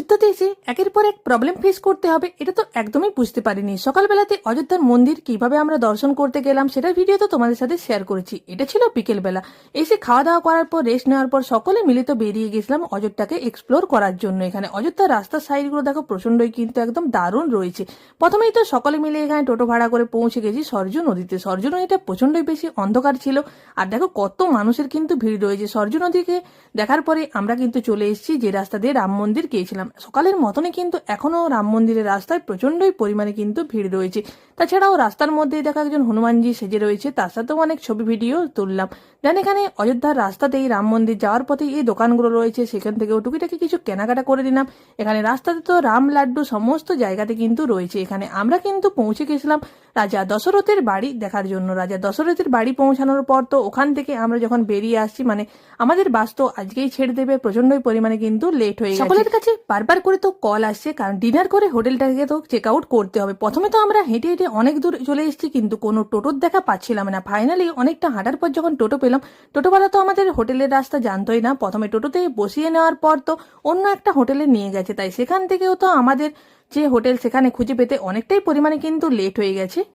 অযোধ্যাতে এসে একের পর এক প্রবলেম ফেস করতে হবে এটা তো একদমই বুঝতে পারিনি। সকালবেলাতে অযোধ্যার মন্দির কিভাবে আমরা দর্শন করতে গেলাম সেটার ভিডিও তো তোমাদের সাথে শেয়ার করেছি। এটা ছিল বিকেলবেলা, এসে খাওয়া দাওয়া করার পর রেস্ট নেওয়ার পর সকলে মিলিত বেরিয়ে গেছিলাম অযোধ্যাকে এক্সপ্লোর করার জন্য। এখানে অযোধ্যার রাস্তার সাইডগুলো দেখো প্রচন্ডই কিন্তু একদম দারুণ রয়েছে। প্রথমেই তো সকলে মিলে এখানে টোটো ভাড়া করে পৌঁছে গেছি সরজু নদীতে। সরজু নদীটা প্রচন্ডই বেশি অন্ধকার ছিল, আর দেখো কত মানুষের কিন্তু ভিড় রয়েছে। সরজু নদীকে দেখার পরে আমরা কিন্তু চলে এসেছি যে রাস্তা দিয়ে রাম মন্দির গিয়েছিলাম। সকালের মতনই কিন্তু এখনো রাম মন্দিরের রাস্তায় প্রচন্ডই পরিমাণে কিন্তু ভিড় রয়েছে। তাছাড়াও রাস্তার মধ্যেই দেখা একজন হনুমানজি সেজে রয়েছে, তার সাথেও অনেক ছবি ভিডিও তুললাম। দেন এখানে অযোধ্যার রাস্তাতেই রাম মন্দির যাওয়ার পথে এই দোকানগুলো রয়েছে, সেখান থেকেও টুকিটাকি কিছু কেনাকাটা করে দিলাম। এখানে রাস্তাতে তো রাম লাড্ডু সমস্ত জায়গাতে কিন্তু রয়েছে। এখানে আমরা কিন্তু পৌঁছে গেছিলাম রাজা দশরথের বাড়ি দেখার জন্য। রাজা দশরথের বাড়ি পৌঁছানোর পর তো ওখান থেকে আমরা যখন বেরিয়ে আসছি, মানে আমাদের বাস তো আজকেই ছেড়ে দেবে, প্রচন্ডই পরিমাণে কিন্তু লেট হয়ে গেছে। সকলের কাছে বারবার করে তো কল আসছে, কারণ ডিনার করে হোটেলটাকে তো চেক আউট করতে হবে। প্রথমে তো আমরা হেঁটে হেঁটে অনেক দূর চলে এসেছি, কিন্তু কোনো টোটোর দেখা পাচ্ছিলাম না। ফাইনালি অনেকটা হাঁটার পর যখন টোটো পেলাম, টোটোওয়ালা তো আমাদের হোটেলের রাস্তা জানতোই না। প্রথমে টোটোতে বসিয়ে নেওয়ার পর তো অন্য একটা হোটেলে নিয়ে গেছে, তাই সেখান থেকেও তো আমাদের যে হোটেল সেখানে খুঁজে পেতে অনেকটাই পরিমাণে কিন্তু লেট হয়ে গেছে।